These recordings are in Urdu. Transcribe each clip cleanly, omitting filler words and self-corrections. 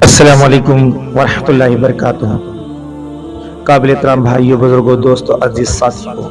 السلام علیکم ورحمۃ اللہ وبرکاتہ۔ قابل احترام بھائیوں، بزرگوں، دوستوں، عزیز ساتھیوں،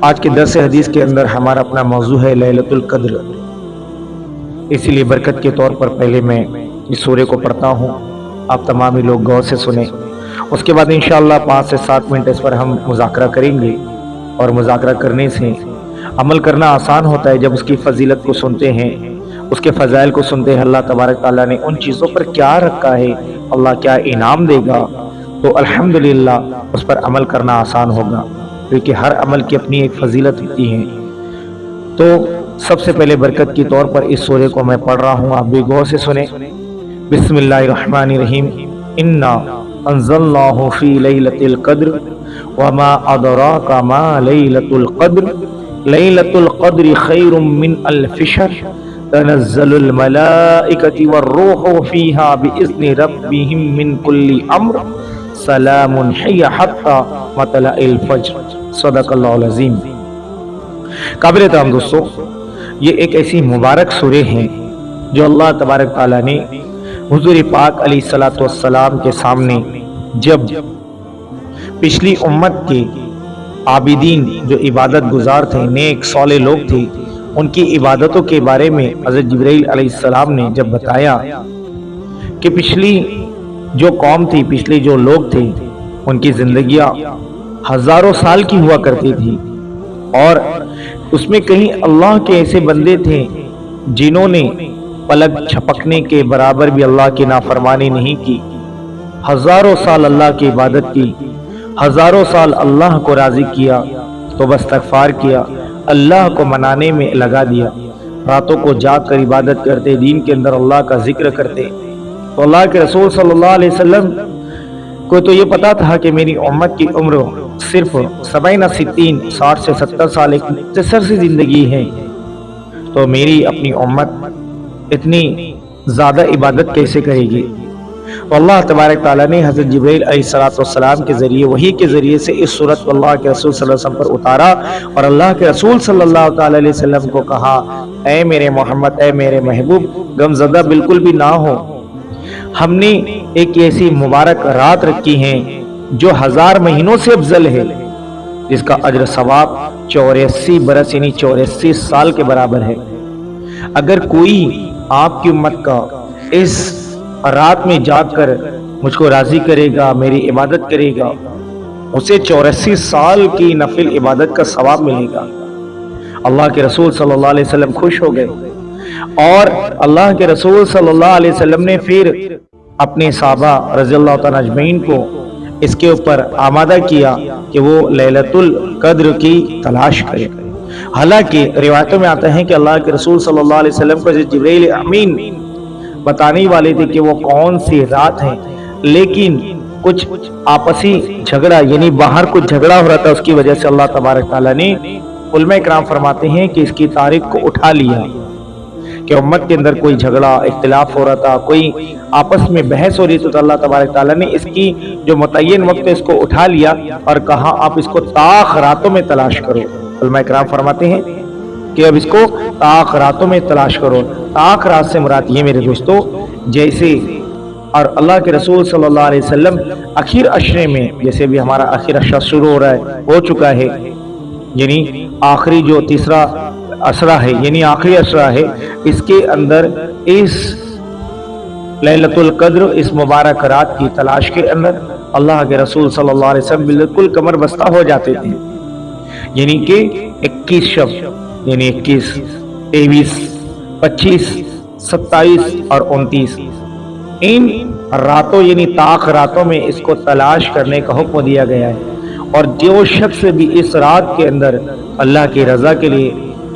آج کے درس حدیث کے اندر ہمارا اپنا موضوع ہے لیلۃ القدر۔ اسی لیے برکت کے طور پر پہلے میں اس سورے کو پڑھتا ہوں، آپ تمام لوگ غور سے سنیں۔ اس کے بعد انشاءاللہ 5 سے 7 منٹ اس پر ہم مذاکرہ کریں گے، اور مذاکرہ کرنے سے عمل کرنا آسان ہوتا ہے۔ جب اس کی فضیلت کو سنتے ہیں، اس کے فضائل کو سنتے ہیں، اللہ تبارک تعالیٰ نے ان چیزوں پر کیا رکھا ہے، اللہ کیا انعام دے گا، تو الحمدللہ اس پر عمل کرنا آسان ہوگا، کیونکہ ہر عمل کی اپنی ایک فضیلت ہوتی ہے۔ تو سب سے پہلے برکت کے طور پر اس سورے کو میں پڑھ رہا ہوں، آپ بھی غور سے سنیں۔ بسم اللہ الرحمن الرحیم۔ انا انزلناہ فی لیلۃ القدر وما ادراک ما لیلۃ القدر لیلۃ القدر خیر من الف شہر تنزل الملائکۃ والروح فیہا باذن ربہم من کل امر سلام ہی حتی مطلع الفجر۔ صدق اللہ العظیم۔ قابل احترام دوستو، یہ ایک ایسی مبارک سورہ ہے جو اللہ تبارک تعالیٰ نے حضور پاک علیہ الصلوۃ والسلام کے سامنے، جب پچھلی امت کے عابدین جو عبادت گزار تھے، نیک صالح لوگ تھے، ان کی عبادتوں کے بارے میں حضرت جبرائیل علیہ السلام نے جب بتایا کہ پچھلی جو قوم تھی، پچھلے جو لوگ تھے، ان کی زندگیاں ہزاروں سال کی ہوا کرتی تھی، اور اس میں کہیں اللہ کے ایسے بندے تھے جنہوں نے پلک چھپکنے کے برابر بھی اللہ کی نافرمانی نہیں کی، ہزاروں سال اللہ کی عبادت کی، ہزاروں سال اللہ کو راضی کیا، توبہ استغفار کیا، اللہ کو منانے میں لگا دیا، راتوں کو جاگ کر عبادت کرتے، دین کے اندر اللہ کا ذکر کرتے۔ تو اللہ کے رسول صلی اللہ علیہ وسلم کو تو یہ پتا تھا کہ میری امت کی عمر صرف 60 سے 70 سال، ایک مختصر سی زندگی ہے، تو میری اپنی امت اتنی زیادہ عبادت کیسے کرے گی؟ تو اللہ تبارک تعالیٰ نے حضرت جبرائیل علیہ السلام کے ذریعے، وحی کے ذریعے سے اس سورت کو اللہ کے رسول صلی اللہ علیہ وسلم پر اتارا، اور اللہ کے رسول صلی اللہ تعالیٰ علیہ وسلم کو کہا، اے میرے محمد، اے میرے محبوب، غم زدہ بالکل بھی نہ ہو۔ ہم نے ایک ایسی مبارک رات رکھی ہے جو 1000 مہینوں سے افضل ہے، جس کا اجر ثواب 84 برس یعنی 84 سال کے برابر ہے۔ اگر کوئی آپ کی امت کا اس رات میں جاگ کر مجھ کو راضی کرے گا، میری عبادت کرے گا، اسے 84 سال کی نفل عبادت کا ثواب ملے گا۔ اللہ کے رسول صلی اللہ علیہ وسلم خوش ہو گئے، اور اللہ کے رسول صلی اللہ علیہ وسلم نے پھر اپنے صحابہ رضی اللہ تعالیٰ اجمعین کو اس کے اوپر آمادہ کیا کہ وہ لیلۃ القدر کی تلاش کرے۔ حالانکہ روایتوں میں آتا ہے کہ اللہ کے رسول صلی اللہ علیہ وسلم کو جبرائیل امین بتانے والے تھے کہ وہ کون سی رات ہے، لیکن کچھ آپسی جھگڑا، یعنی باہر کچھ جھگڑا ہو رہا تھا، اس کی وجہ سے اللہ تبارک تعالیٰ نے، علماء کرام فرماتے ہیں کہ اس کی تاریخ کو اٹھا لیا، کہ امت کے اندر کوئی جھگڑا، اختلاف ہو رہا تھا، کوئی آپس میں بحث ہو رہی تھی، تو اللہ تبارک تعالیٰ نے اس کی جو متعین وقت ہے اس کو اٹھا لیا اور کہا آپ اس کو طاق راتوں میں تلاش کرو۔ علماء کرام فرماتے ہیں کہ اب اس کو طاق راتوں میں تلاش کرو۔ طاق رات سے مراد یہ میرے دوستو، جیسے اور اللہ کے رسول صلی اللہ علیہ وسلم آخر عشرے میں، جیسے بھی ہمارا آخر عشرہ شروع ہو رہا ہے، ہو چکا ہے، یعنی آخری جو تیسرا عشرہ ہے، یعنی آخری عشرہ ہے، اس کے اندر اس لیلۃ القدر، اس مبارک رات کی تلاش کے اندر اللہ کے رسول صلی اللہ علیہ وسلم بالکل کمر بستہ ہو جاتے تھے، یعنی کہ 21 شب، یعنی 21، 23، 25، 27 اور 29، ان راتوں یعنی طاق راتوں میں اس کو تلاش کرنے کا حکم دیا گیا ہے۔ اور جو شخص بھی اس رات کے اندر اللہ کی رضا کے لیے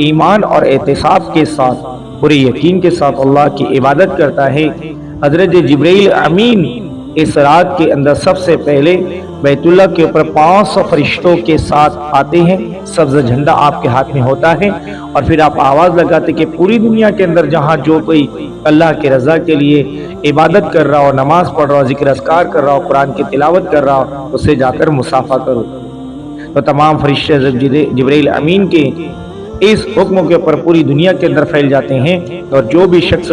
ایمان اور احتساب کے ساتھ، پورے یقین کے ساتھ اللہ کی عبادت کرتا ہے، حضرت جبرائیل امین اس رات کے اندر سب سے پہلے بیت اللہ کے اوپر 500 فرشتوں کے ساتھ آتے ہیں، سبز جھنڈا آپ کے ہاتھ میں ہوتا ہے، اور پھر آپ آواز لگاتے کہ پوری دنیا کے اندر جہاں جو کوئی اللہ کی رضا کے لیے عبادت کر رہا ہو، نماز پڑھ رہا ہو، ذکر اذکار کر رہا ہو، قرآن کی تلاوت کر رہا ہو، اسے جا کر مصافحہ کرو۔ تو تمام فرشتے جبرائیل امین کے اس حکم کے اوپر پوری دنیا کے اندر پھیل جاتے ہیں، اور جو بھی شخص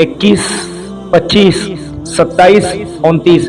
21, 25, 27, 29,